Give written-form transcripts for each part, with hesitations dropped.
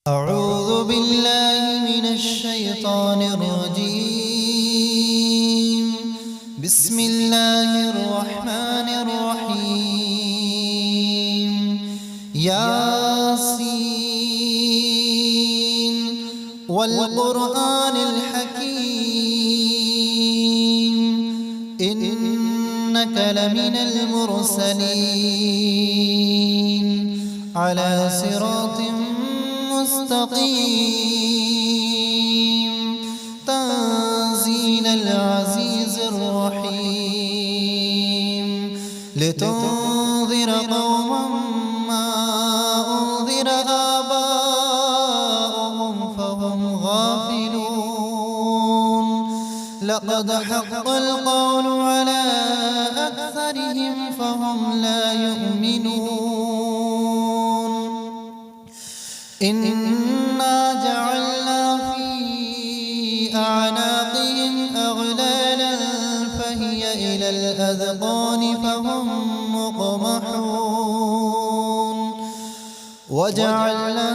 أعوذ بالله من الشيطان الرجيم. بسم الله الرحمن الرحيم. ياسين والقرآن الحكيم إنك لمن المرسلين على صراط مستقيم تنزيل العزيز الرحيم لتنذر قوما ما أنذر آباؤهم فهم غافلون لقد حق القول على أكثرهم فهم لا يؤمنون إنا جعلنا في أعناقهم أغلالا فهي إلى الأذقان فهم مقمحون وجعلنا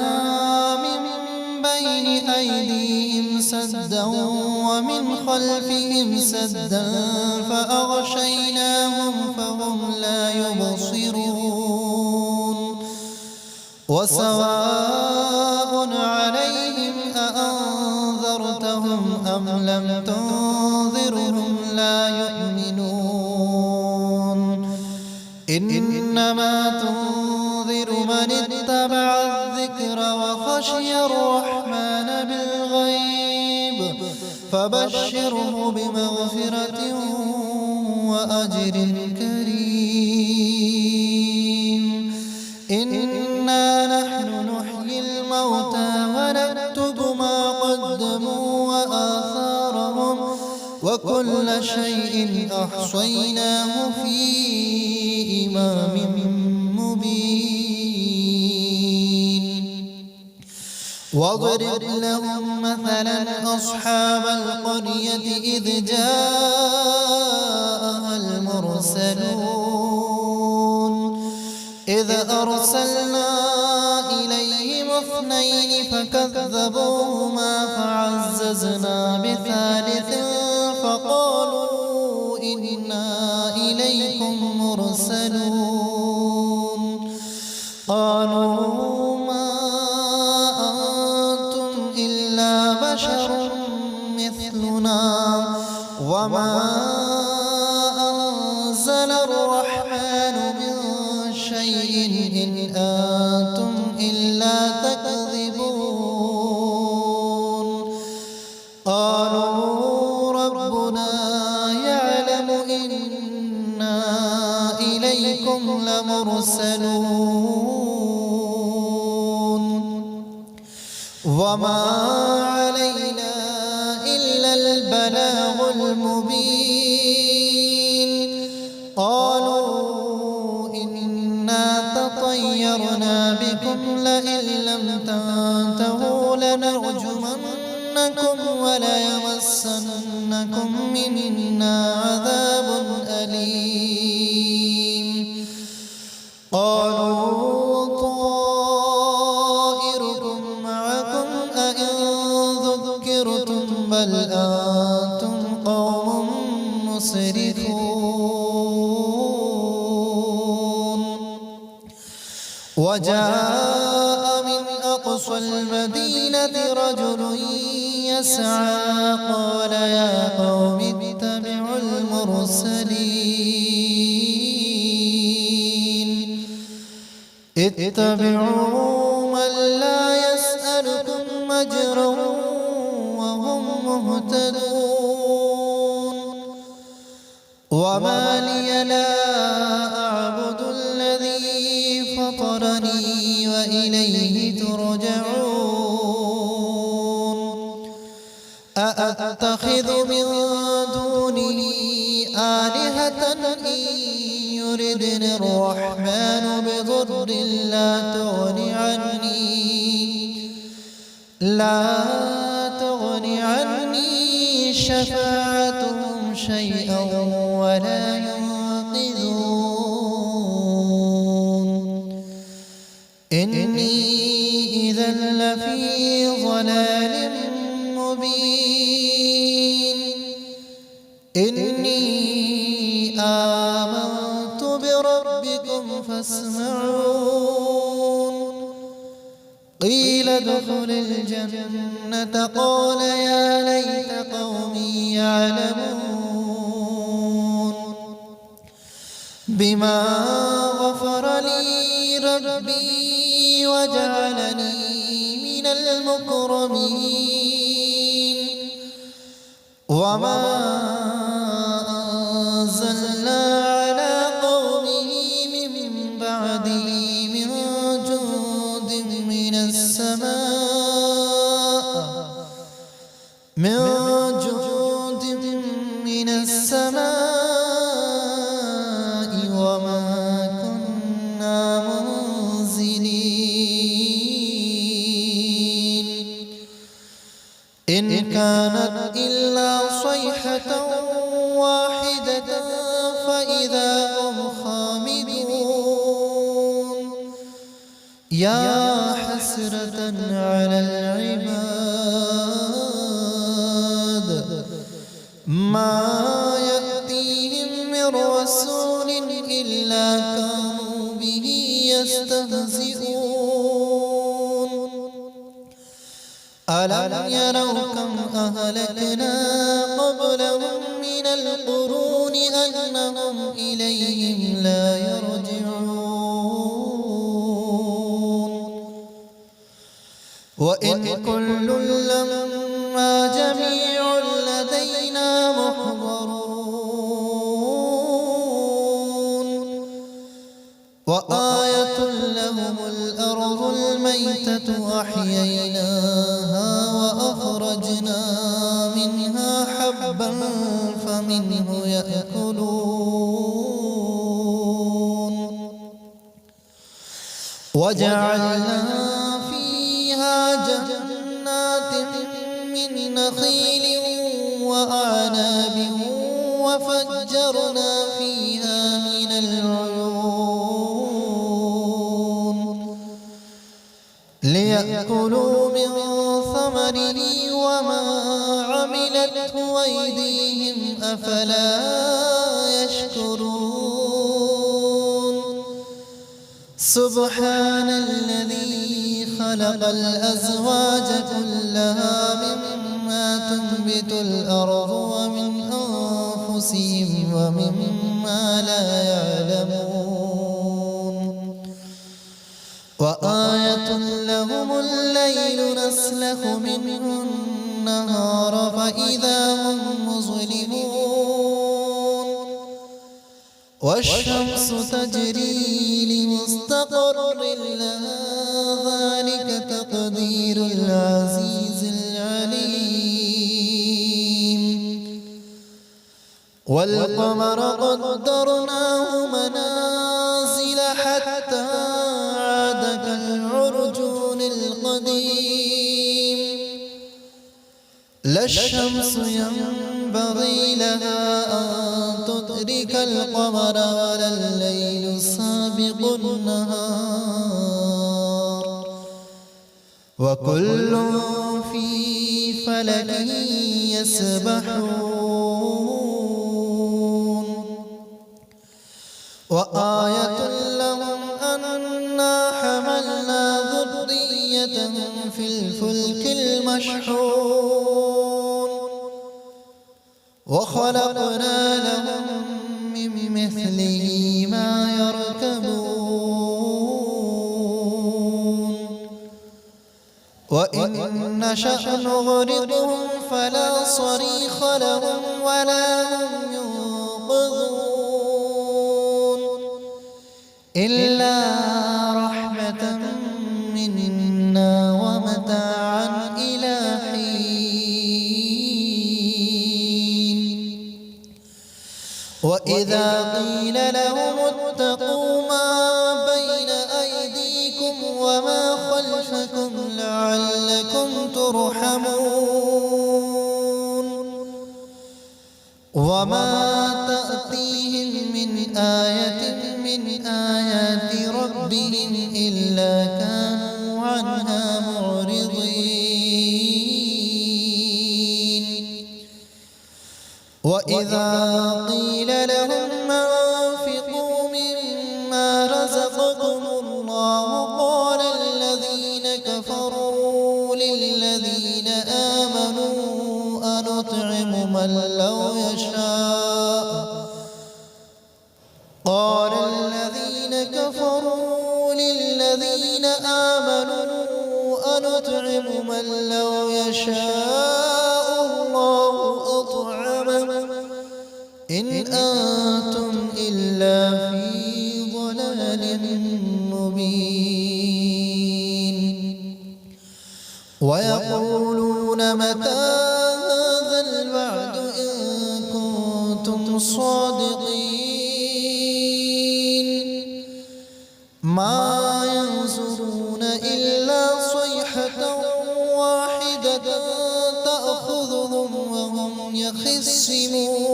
من بين أيديهم سدا ومن خلفهم سدا فأغشيناهم فهم لا يبصرون وسواء عليهم أأنذرتهم أم لم تنذرهم لا يؤمنون إنما تنذر من اتبع الذكر وخشي الرحمن بالغيب فبشره بمغفرة وأجر كريم. إنا نحن نحيي الموتى ونكتب ما قدموا وآثارهم وكل شيء أحصيناه في إمام مبين. واضرب لهم مثلا أصحاب القرية إذ جاءها المرسلون إذ أرسلنا إليهم اثنين فكذبوهما فعززنا بثالث فقالوا إنا إليكم مرسلون قالوا ما أنتم إلا بشر مثلنا وما أنزل الرحمن من شيء إن أنتم إلا تكذبون قالوا ربنا يعلم إنا إليكم لمرسلون وما علينا إلا البلاغ المبين. قالوا إنا تطيرنا بكم لئن لم تنتهوا لنرجمنكم وليمسنكم منا عذاب أليم. قالوا طائركم معكم أئن ذكرتم بل أنتم قوم مسرفون. وجاء من أقصى المدينة رجل يسعى قال يا قوم اتبعوا المرسلين اتبعوا من لا يسألكم أجرا وهم مهتدون. وما لي لا أعبد الذي فطرني وإليه ترجعون. أأتخذ من دونه آلهة إن يردني الرحمن بضر لا تغن عني شفاعتهم شيئا ولا ينقذون. إني إذا لفي لفي ضلال مبين إني آمنت بربكم فاسمعون قيل ادخل الجنة قال يا ليت قومي يعلمون بما غفر لي ربي وجعلني من المكرمين وما أنزلنا على قومه من بعده من جند من السماء وما كنا منزلين إن كانت إلا صيحة واحدة فإذا هم خامدون يا حسرة على العباد ما يأتيهم من رسول إلا كانوا به يستهزئون ألم يروا كم أهلكنا قبلهم من القرون أنهم إليهم لا يرجعون وإن كل لما جميع لدينا محضرون وآية لهم الأرض الميتة أحييناها وأخرجنا منها حبا فمنه يأكلون وجعلنا فيها جنات من نخيل وأعناب وفجرنا فيها من العيون ليأكلوا من ثمره وما عملته أيديهم أفلا يشكرون سبحان الذي خلق الأزواج كلها مما تنبت الأرض ومن أنفسهم ومما لا يعلمون وآية لهم الليل نسلخ منه النهار فإذا هم مظلمون والشمس تجري لمستقر لها ذلك تقدير العزيز العليم والقمر قدرناه منازل حتى عاد كالعرجون القديم لا الشمس ينبغي لها أن تدرك القمر ولا الليل سابق النهار وكل في فلك يسبحون وآية لهم أنا حملنا ذريتهم في الفلك المشحون وخلقنا لهم من مثله ما يركبون وإن نشأ نغرقهم فلا صريخ لهم ولا هم ينقذون إلا رحمة منا ومتاعا إلى حين وإذا قيل لهم اتقوا ما بين أيديكم وما خلفكم لعلكم ترحمون وما تأتيهم من آية من آيات ربهم إلا كانوا عنها معرضين وإذا قيل لهم أنفقوا مما رزقكم الله قال الذين كفروا للذين آمنوا أنطعم من لو يشاء أنطعم من لو يشاء الله أطعمه إن أنتم إلا في ضلال مبين ويقولون متى هذا الوعد إن كنتم صادقين ما ينظرون إلا صيحة واحدة تأخذهم وهم يخصمون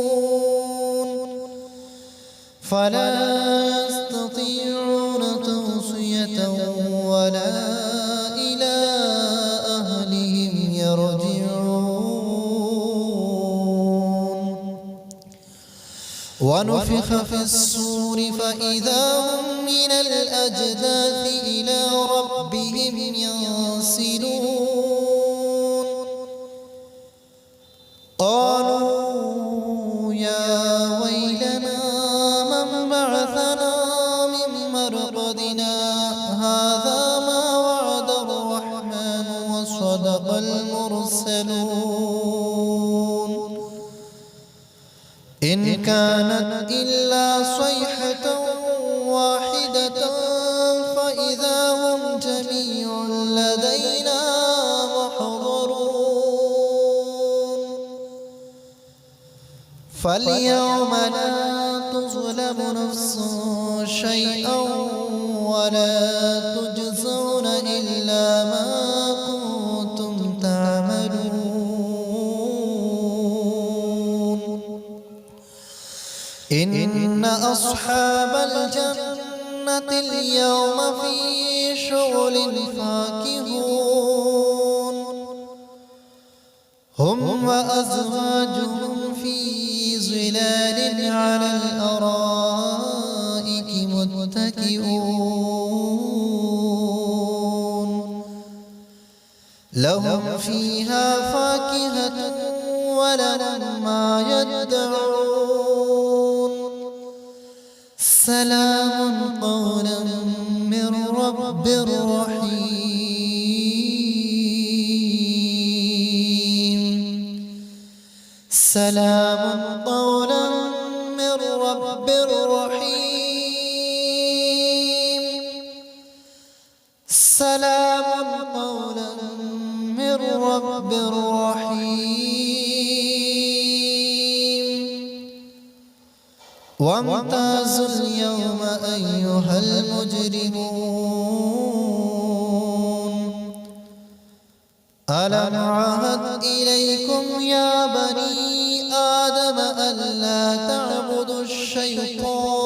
فلا يستطيعون توصية ولا إلى أهلهم يرجعون ونفخ في الصور فإذا هم من الأجداث إلى ربهم ينسلون قالوا يا ويلنا من بعثنا من مرقدنا هذا ما وعد الرحمن وصدق المرسلون إن كانت إلا صيحة واحدة فإذا هم جميع لدينا محضرون فاليوم لا تظلم نفس شيئا ولا تجزون إلا ما كنتم تعملون إن أصحاب الجنة اليوم في شغل فاكهون هم وأزواجهم في ظلال على الأرائك متكئون لهم فيها فاكهة ولهم ما يدعون سلام قولا من رب رحيم سلام قولا من رب رحيم سلام قولا من رب رحيم وامتازوا اليوم أيها المجرمون ألم عهد إليكم يا بني آدم ألا تعبدوا الشيطان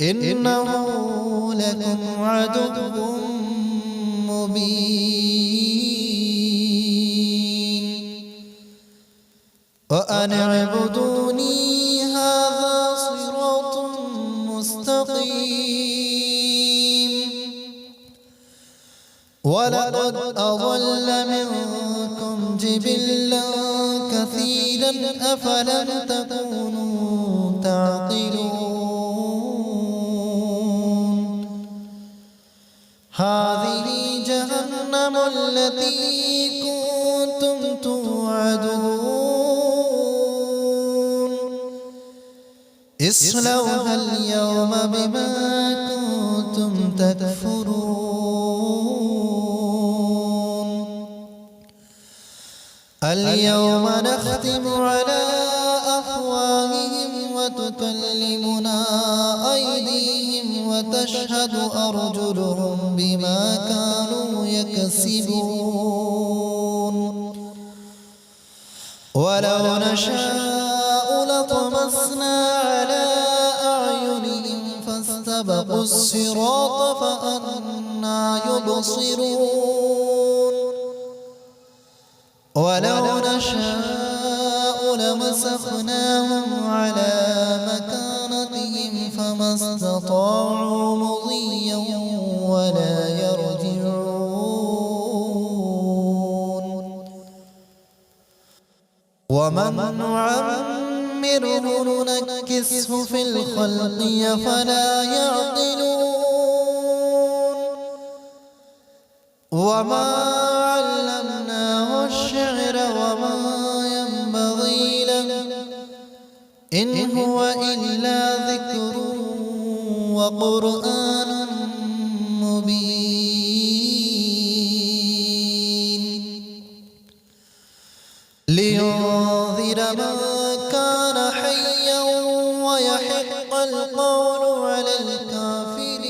إنه لكم عدو مبين وأن اعبدوني هذا صراط مستقيم ولقد أضل منكم جبلا كثيرا أفلم تكونوا تعقلون هذه جهنم التي كنتم توعدون اصلوها اليوم بما كنتم تكفرون اليوم نختم على أفواههم وتكلمنا أيديهم وتشهد أرجلهم بما كانوا يكسبون ولو نشاء لطمسنا على أعينهم فاستبقوا الصراط فأنى يبصرون ولو نشاء لمسخناهم على مكانتهم فما استطاعوا مضيا ولا يرجعون ومن نعمره ننكسه في الخلق أفلا يعقلون وما علمناه الشعر وما ينبغي له إن هو إلا ذكر وقرآن مبين لينذر من كان حيا ويحق القول على الكافرين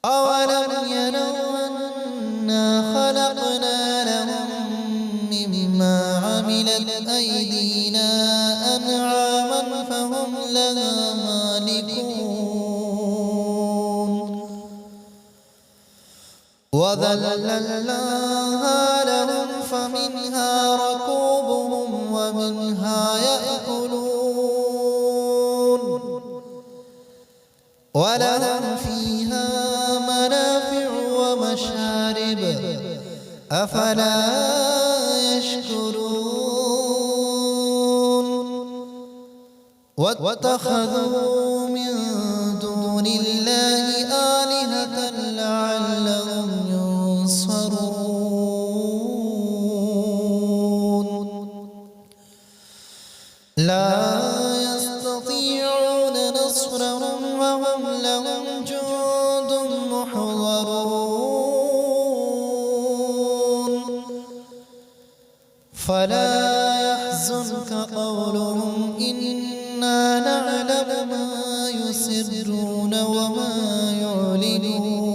أولم يروا أنا خلقنا لهم مما عملت أيدينا أنعاما فهم لها مالكون وذللناها لهم فمنها ركوبهم ومنها يأكلون ولهم فيها منافع ومشارب أفلا يشكرون واتخذوا من دون الله آلهة لعلهم ينصرون لا يستطيعون نصرهم وهم لهم جند محضرون فلا يحزنك قولهم إنا نعلم ما يسرون وما يعلنون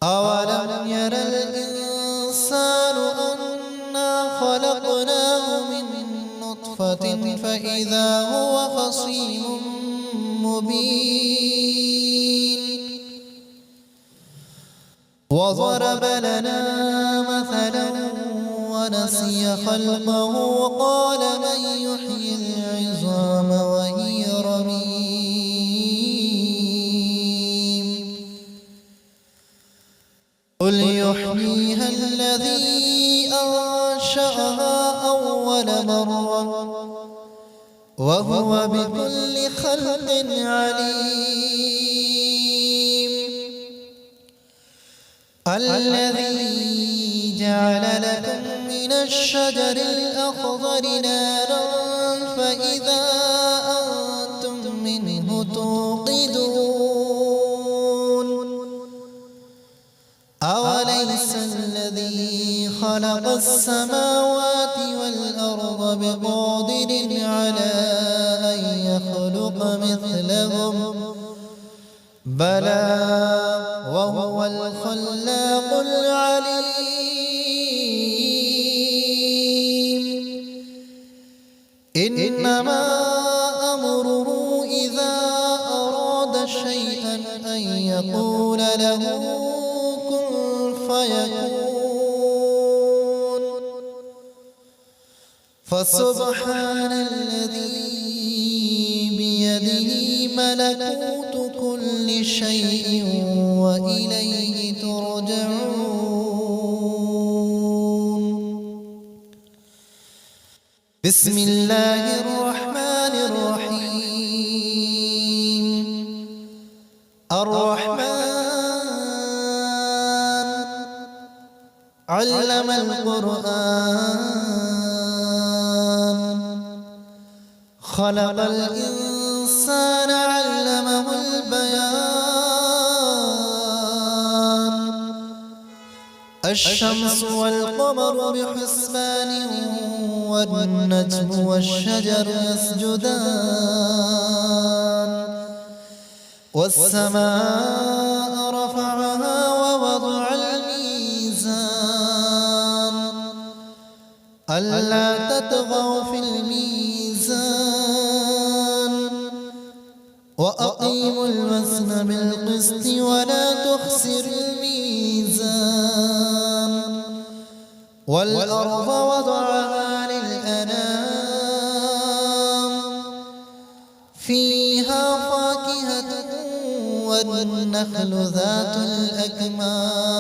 أولم ير الإنسان أنا خلقناه من نطفة فإذا هو خصيم مبين وضرب لنا مثلا ونسي خلقه وقال من يحيي العظام وهي رميم قل يحييها الذي أنشأها أول مرة وهو بكل خلق عليم الذي جعل لكم من الشجر الأخضر نارا فإذا أنتم منه توقدون أوليس الذي خلق السماوات والأرض بقادر على أن يخلق مثلهم بلى وهو الخلاق العليم إنما أمره إذا أراد شيئا أن يقول له كن فيكون فسبحان الذي بيده ملكوت كل شيء وإليه ترجعون بسم الله الرحمن الرحيم الرحمن علم القرآن خلق الإنسان علمه البيان الشمس والقمر بحسبان والنجم والشجر يسجدان والسماء رفعها ووضع الميزان ألا تطغوا في الميزان وأقيموا الوزن بالقسط ولا تخسروا الميزان والأرض وضعها للأنام فيها فاكهة والنخل ذات الأكمام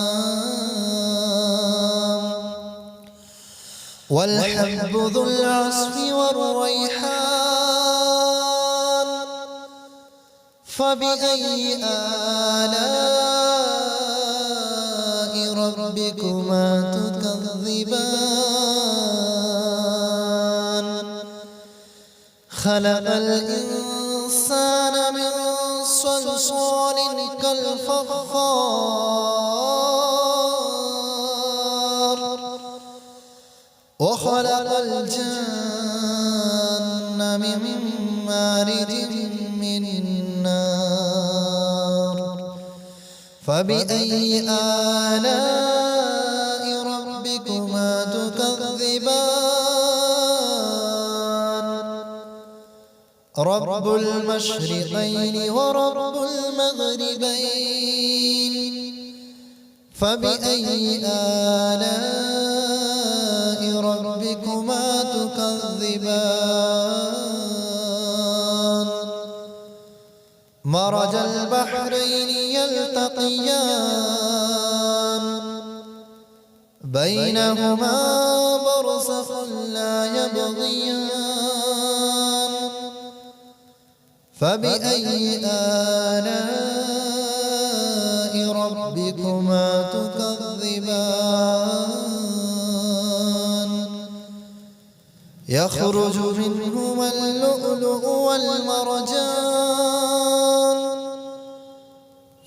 والحب ذو العصف والريحان فبأي آلاء ربكما تكذبان خلق الإنسان من صلصال كالفخار وخلق الجن من مارج من النار فبأي آلاء ربكما تكذبان رب المشرقين ورب المغربين فبأي آلاء ربكما تكذبان مرج البحرين يلتقيان بينهما برزخ لا يبغيان فبأي آلاء ربكما تكذبان يخرج منهما اللؤلؤ والمرجان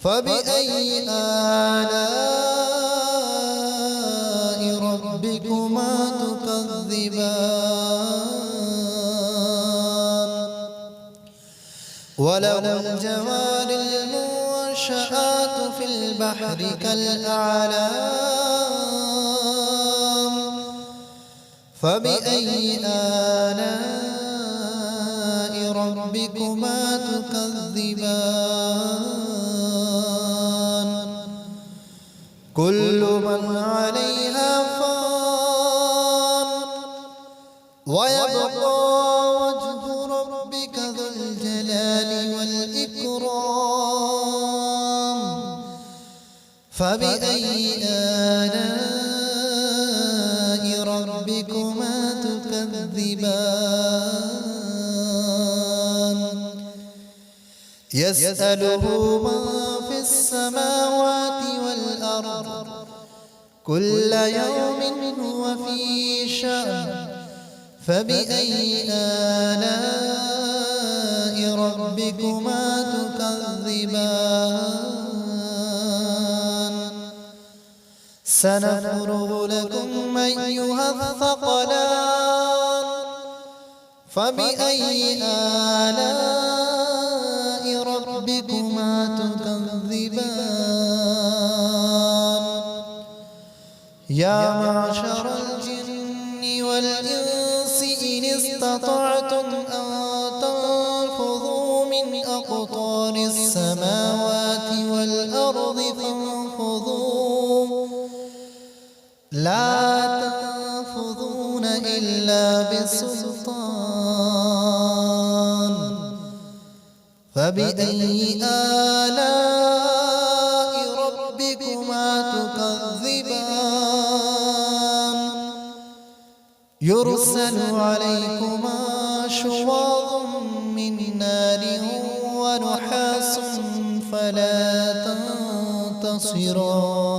فبأي آلاء ربكما تكذبان وله الجوار المنشآت في البحر كالأعلام فبأي آلاء ربكما تكذبان كل من عليها فان ويبقى وجه ربك ذو الجلال والإكرام فبأي آلاء ربكما تكذبان يسأله من في السماوات والأرض كل يوم هو في شأن فبأي آلاء ربكما تكذبان سنفرغ لكم أيها الثقلان فبأي آلاء ربكما تكذبان يا معشر الجن والإنس إن استطعتم أن تنفذوا من أقطار السماوات والأرض فانفذوا لا تنفذون إلا بسلطان فبأي آلاء ربكما تكذبان يرسل عليكما شواظ من نار ونحاس فلا تنتصران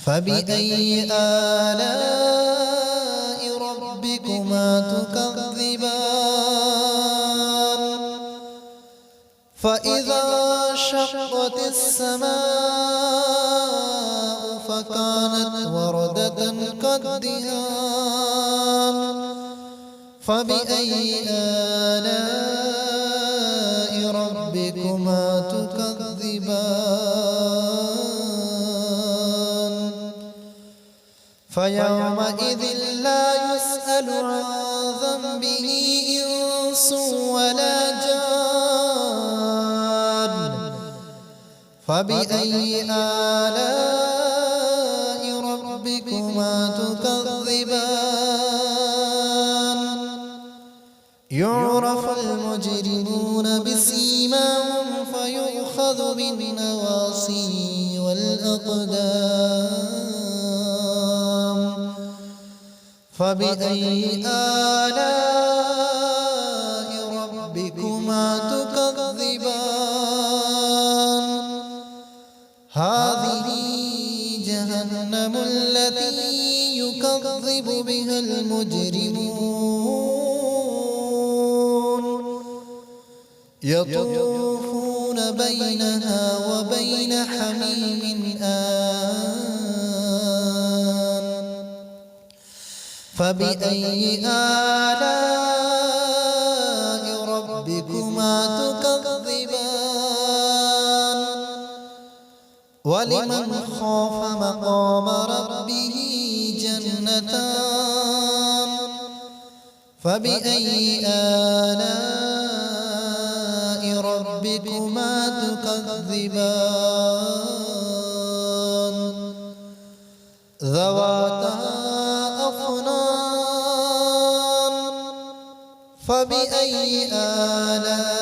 فبأي آلاء ربكما تكذبان فإذا شقت السماء فكانت وردة كالدهان فبأي آلاء ربكما تكذبان فيومئذ لا يسأل عن ذنبه إنس ولا جان فبأي آلاء يعرف المجرمون بسيماهم فيؤخذ بالنواصي والأقدام فبأي آلاء ربكما تكذبان هذه جهنم التي يكذب بها المجرمون يطوفون بينها وبين حميم آن فبأي آلاء ربكما تكذبان ولمن خاف مقام ربه جنتان فبأي آلاء ربكما تكذبان ذواتا أفنان فبأي آلاء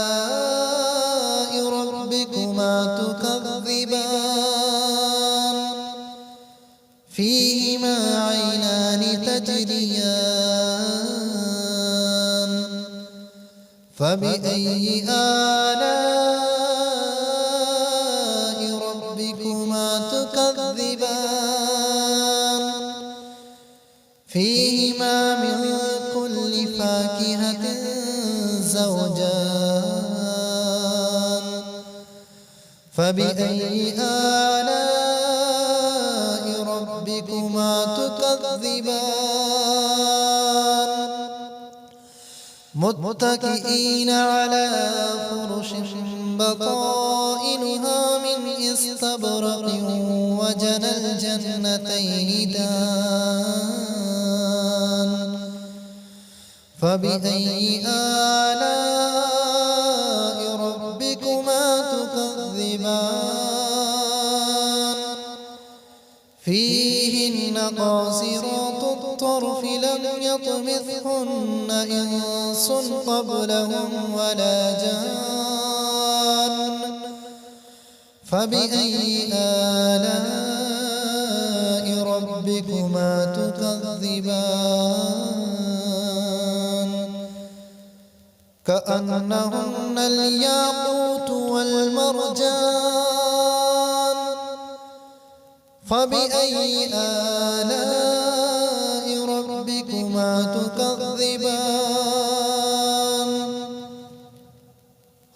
ربكما تكذبان فيهما عينان تجريان فبأي آلاء ربكما تكذبان فيهما من كل فاكهة زوجان فبأي آلاء ربكما تكذبان متكئين على فرش بطائنها من استبرق وجنى الجنتين دان فبأي آلاء ربكما تكذبان فيهن قاصرات الطرف لم يطمثهن إنس قبلهم ولا جان فبأي آلاء ربكما تكذبان كأنهن الياقوت والمرجان فبأي آلاء ربكما تكذبان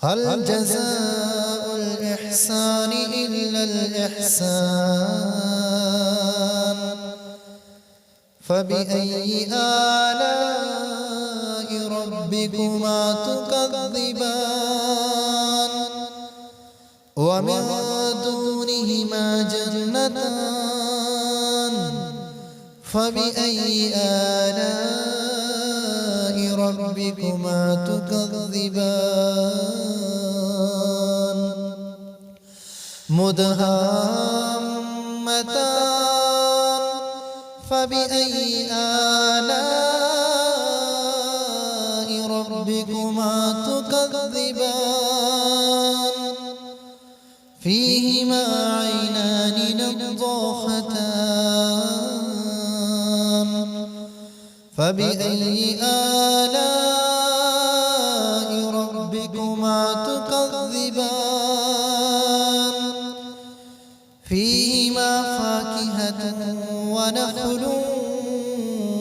هل جزاء الإحسان إلا الإحسان فبأي آلاء ربكما تكذبان ومن دونهما جنتان فبأي آلاء ربكما تكذبان مدهامتان فبأي آلاء ربكما تكذبان فيهما عينان نضاختان فبأي آلاء ربكما تكذبان فيهما فاكهة ونخل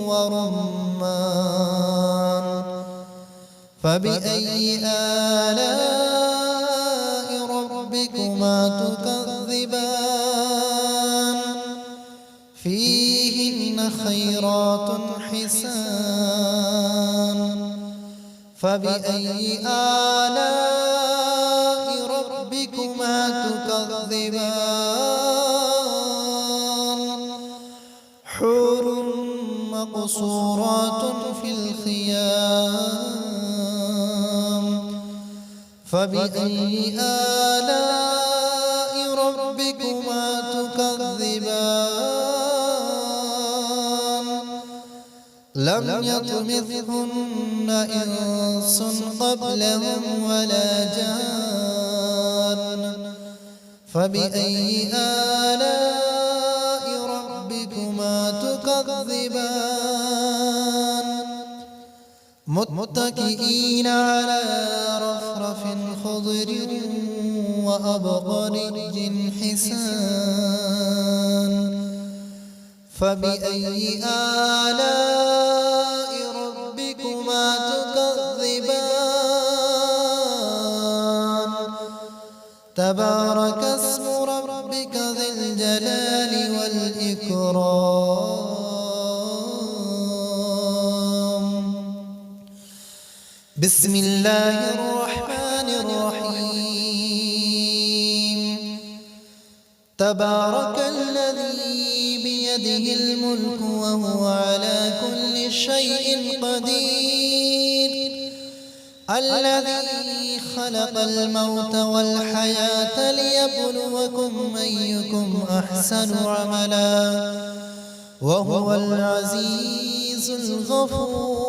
ورمان فبأي آلاء ربكما تكذبان فيهن خيرات حسان فبأي آلاء ربكما تكذبان حور مقصورات في الخيام فبأي آلاء ربكما تكذبان لم يطمثهن إنس قبلهم ولا جان فبأي آلاء ربكما تكذبان متكئين على رفرف خضر وأبقري حسان فبأي آلاء ربكما تكذبان تبارك اسم ربك ذي الجلال والإكرام بسم الله الرحمن الرحيم تبارك الذي بيده الملك وهو على كل شيء قدير الذي خلق الموت والحياة ليبلوكم أيكم أحسن عملا وهو العزيز الغفور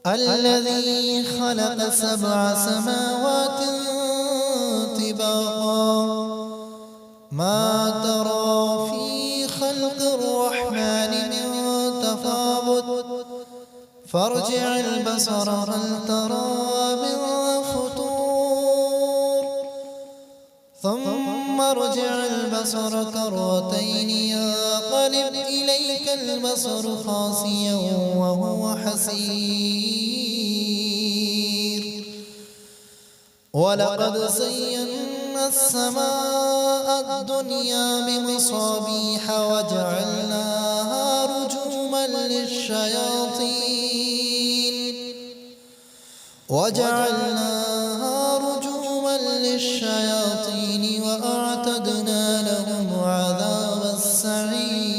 الذي خلق 7 سماوات طباقا ما ترى في خلق الرحمن من تفاوت فارجع البصر هل ترى من فطور ثم ارجع البصر كرتين ينقلب إليك البصر خاسئا وهو حسير ولقد زينا السماء الدنيا بمصابيح وجعلناها رجوما للشياطين وأعتدنا لهم عذاب السعير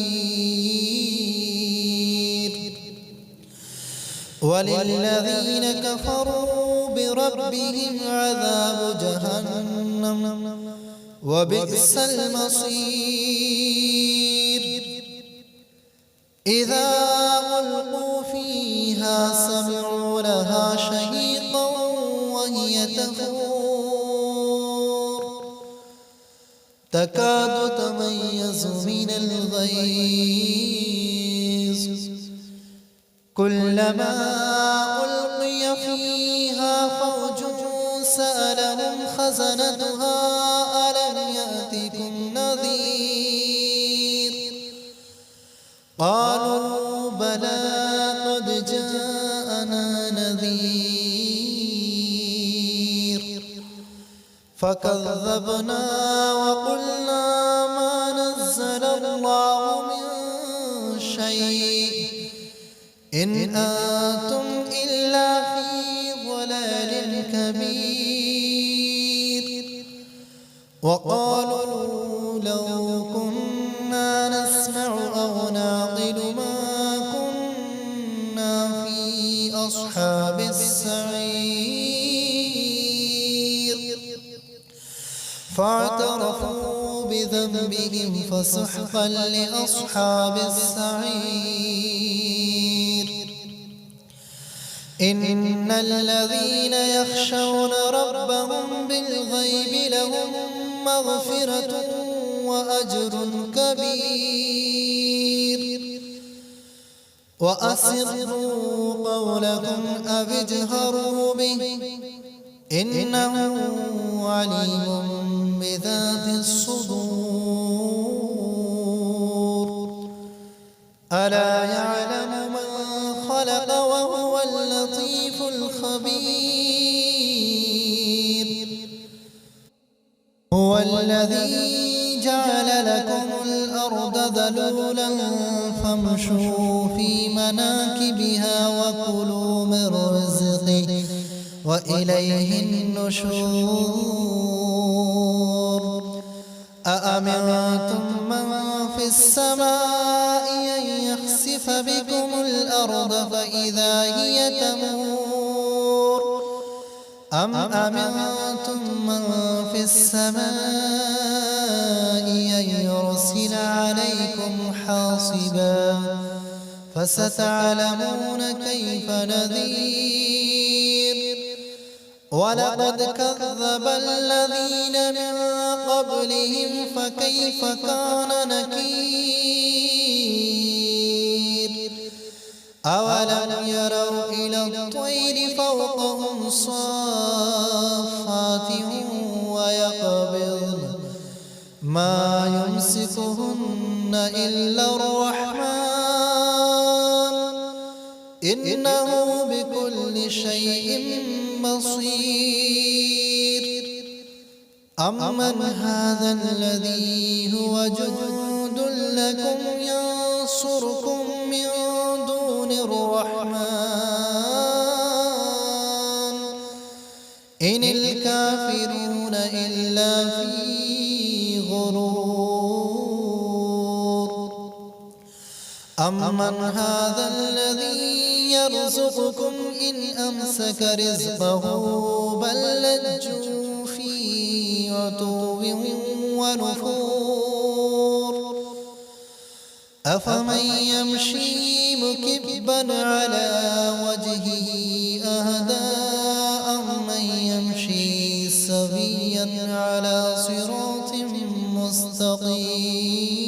وللذين كفروا بربهم عذاب جهنم وبئس المصير إذا ألقوا فيها سمعوا لها شهيقا وهي تفور تكاد تميز من الغيظ كلما ألقي فيها فوج سألهم خزنتها ألم يأتكم نذير قالوا بلى قد جاءنا نذير فكذبنا وقلنا ما نزل الله من شيء إن أنتم إلا في ضلال كبير وقالوا لو كنا نسمع أو نعقل ما كنا في أصحاب السعير فاعترفوا بذنبهم فسحقا لأصحاب السعير إن الذين يخشون ربهم بالغيب لهم مغفرة وأجر كبير وأسروا قولكم أو اجهروا به إنه عليم بذات الصدور ألا يعلم من خلق وهو اللطيف الخبير هو الذي جعل لكم الأرض ذلولا فامشوا في مناكبها وكلوا من رزقه وإليه النشور أأمنتم من في السماء أن يخسف بكم الأرض فإذا هي تمور أم أمنتم من في السماء أن يرسل عليكم عليكم حاصبا فستعلمون كيف نذير ولقد كذب الذين من قبلهم فكيف كان نكير أولم يروا إلى الطير فوقهم صافات ويقبضن ما يمسكهن إلا الرحمن إنه بكل شيء بصير أمن هذا الذي هو جند لكم ينصركم من دون الرحمن إن الكافرون إلا في غرور أمن هذا الذي يرزقكم إن أمسك رزقه بل لجوا في عتو ونفور أفمن يمشي مكبا على وجهه أهدى أمن يمشي سويا على صراط مستقيم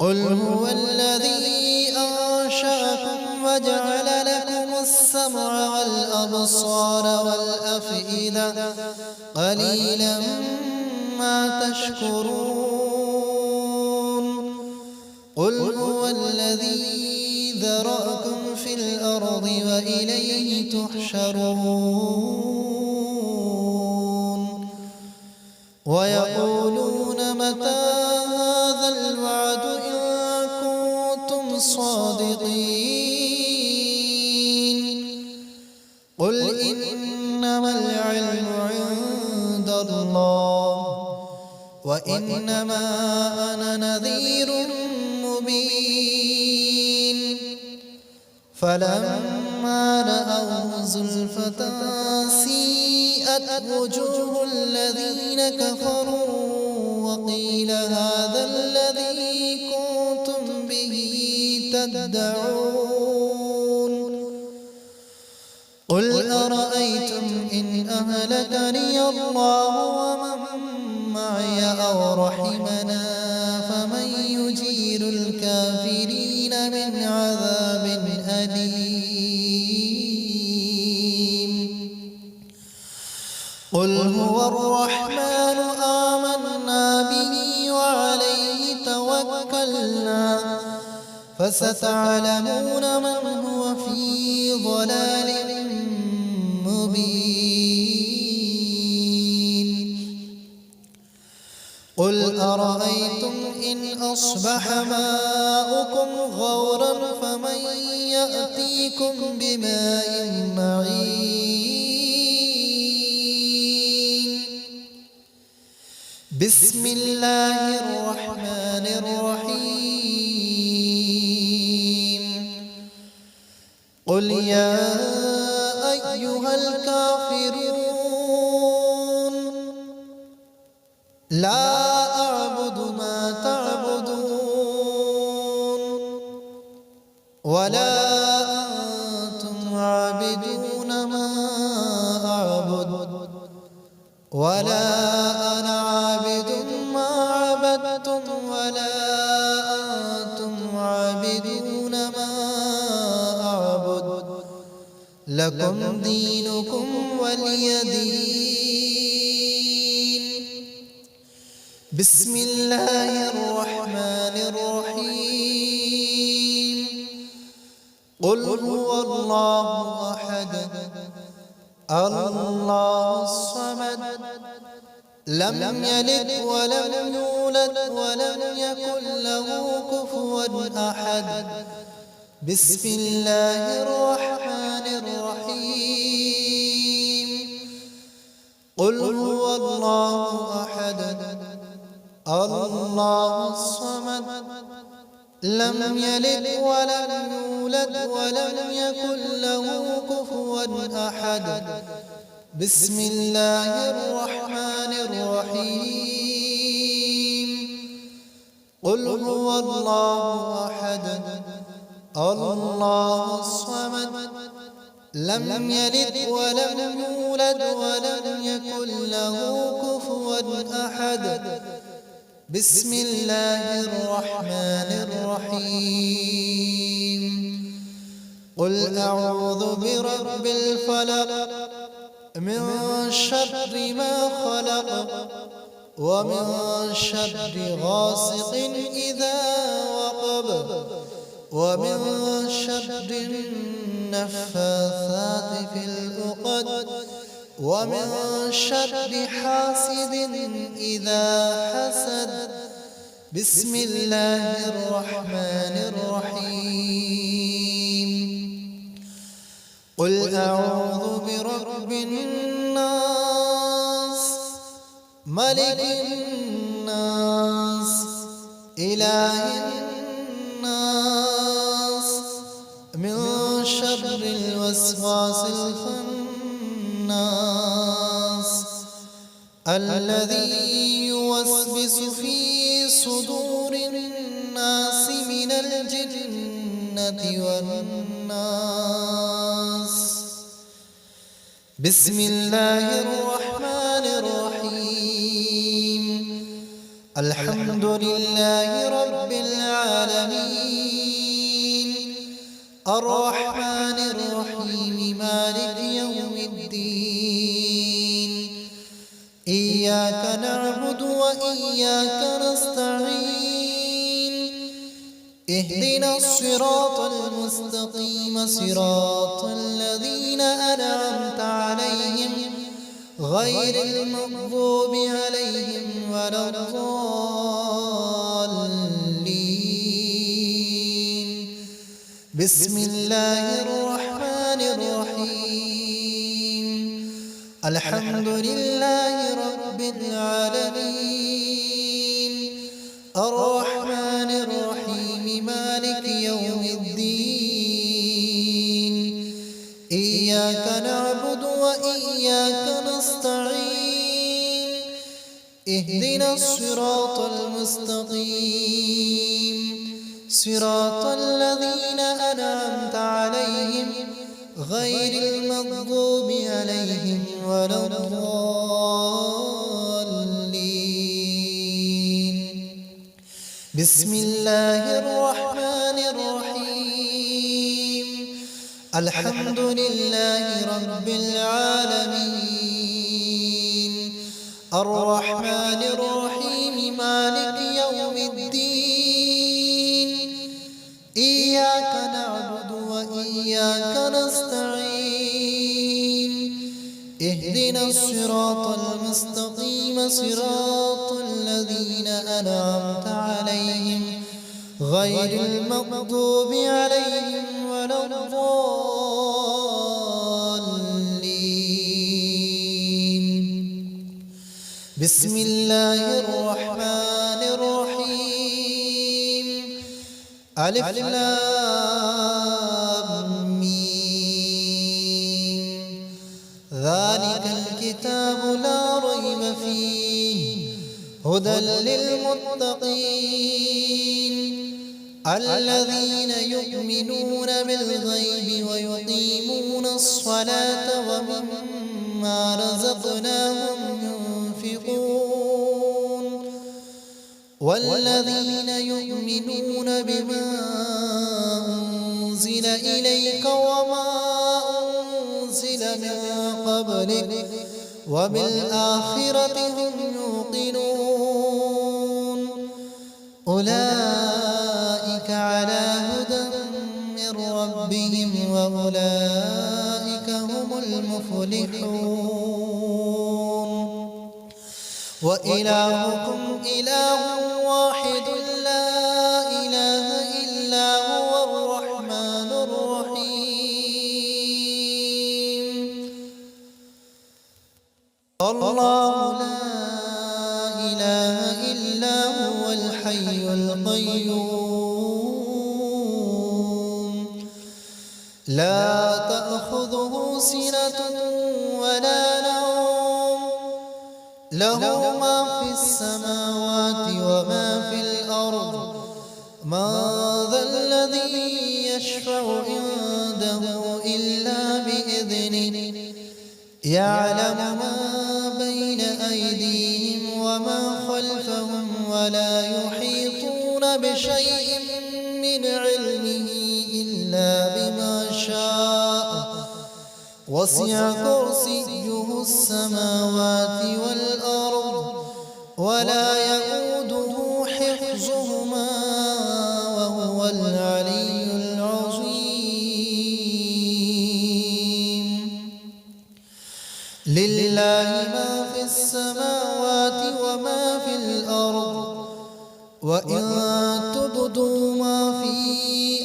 قل هو الذي أنشأكم وجعل لكم السمع والأبصار والأفئدة قليلا ما تشكرون قل هو الذي ذرأكم في الأرض وإليه تحشرون ويقولون متى هذا الوعد إن كنتم صادقين قل إنما العلم عند الله وإنما أنا نذير مبين فلما رأوا زلفة سيئت وجوه الذين كفروا وقيل هذا الذي كنتم به تدعون قل أرأيتم إن أهلكني الله ومن معي أو رحمنا فمن يجير الكافرين من عذاب أليم قل هو الرحمن آمنا به وعليه توكلنا فستعلمون من هو في ضلال مبين قل أرأيتم إن أصبح ماؤكم غورا فمن يأتيكم بماء معين بسم الله الرحمن الرحيم قل يا أيها الكافرون لا أعبد ما تعبدون ولا أنتم عابدون ما أعبد ولا أنا عابد ما عبدتم ولا أنتم عابدون ما أعبد لكم دينكم ولي دين بسم الله الرحمن الرحيم قل هو الله أحد الله الصمد لم يلد ولم يولد ولم يكن له كفوا أحد بسم الله الرحمن الرحيم قل هو الله أحد الله الصمد لم يلد ولم يولد ولم يكن له كفوا أحد بسم الله الرحمن الرحيم قل هو الله أحد الله الصمد لم يلد ولم يولد ولم يكن له كفوا أحد. بسم الله الرحمن الرحيم. قل أعوذ برب الفلق من شر ما خلق ومن شر غاسق إذا وقب ومن شر النفاثات في العقد ومن شر حاسد إذا حسد. بسم الله الرحمن الرحيم. قل أعوذ برب الناس ملك الناس إله الناس من شر الوسواس الخناس الذي يوسوس في صدور الناس من الجنة والناس. بسم الله الرحمن الرحيم. الحمد لله رب العالمين الرحمن الرحيم مالك يوم الدين إياك نعبد وإياك نستعين اهدنا الصراط المستقيم صراط الذين أنعمت عليهم غير المغضوب عليهم ولا الضالين. بسم الله الرحمن الرحيم. الحمد لله رب العالمين الرحمن الرحيم مالك يوم الدين إياك نعبد وإياك نستعين اهدنا الصراط المستقيم صراط الذين أنعمت عليهم غير المغضوب عليهم ولا الضالين. بسم الله الرحمن الرحيم. الحمد لله رب العالمين الرحمن الرحيم مالك يوم الدين إياك نعبد وإياك نستعين اهدنا الصراط المستقيم صراط الذين أنعمت عليهم غير المغضوب عليهم ولا الضالين. بسم الله الرحمن الرحيم. ألف لام ميم ذلك الكتاب لا ريب فيه هدى للمتقين الذين يؤمنون بالغيب ويقيمون الصلاة ومما رزقناهم ينفقون والذين يؤمنون بما أنزل إليك وما أنزل من قبلك وبالآخرة هم يوقنون أولئك على هدى من ربهم وأولئك هم المفلحون. وإلهكم إله واحد لا إله إلا هو الرحمن الرحيم. الله لا إله إلا هو الحي القيوم لا تأخذه سنة ولا نوم له ما في السماوات وما في الأرض من ذا الذي يشفع عنده إلا بإذنه يعلم ما بين أيديهم وما خلفهم ولا يحيطون بشيء من علمه إلا بما شاء وسع كرسيه السماوات والأرض ولا يؤوده حفظهما وهو العلي العظيم. لله ما في السماوات وما في الأرض وإن تبدوا ما في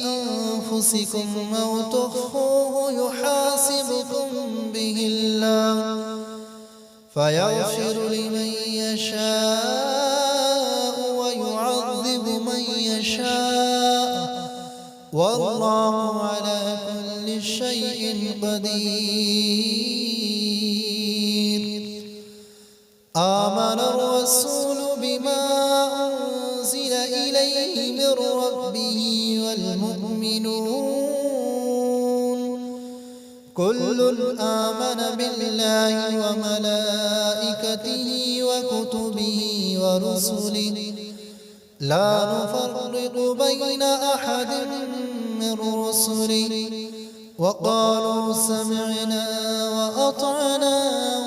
أنفسكم أو تخفوه يحاسبكم به الله فيغفر لمن يشاء ويعذب من يشاء والله على كل شيء قدير. آمن الرسول بما أنزل إليه من ربه والمؤمنون كل آمن بالله وملائكته وكتبه ورسله لا نفرق بين أحد من رسله وقالوا سمعنا وأطعنا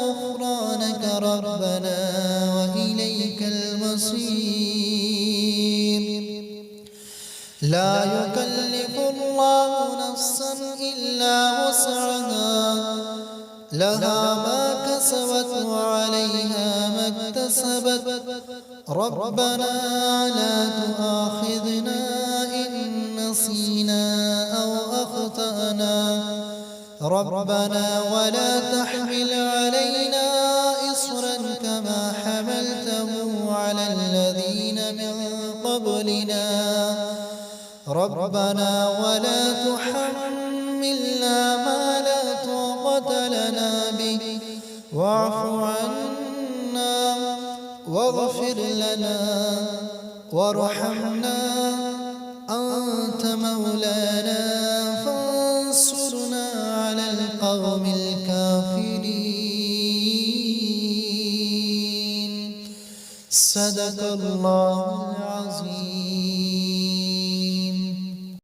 غفرانك ربنا وإليك المصير. لا يكلف الله نفسا إلا وسعها لها ما كسبت وعليها ما اكتسبت ربنا لا تؤاخذنا إن نسينا أو أخطأنا ربنا ولا تحمل علينا إصرا كما حملته على الذين من قبلنا ربنا ولا تحملنا ما لا طاقة لنا به واعف عنا واغفر لنا وارحمنا أنت مولانا فانصرنا على القوم الكافرين. صدق الله العظيم.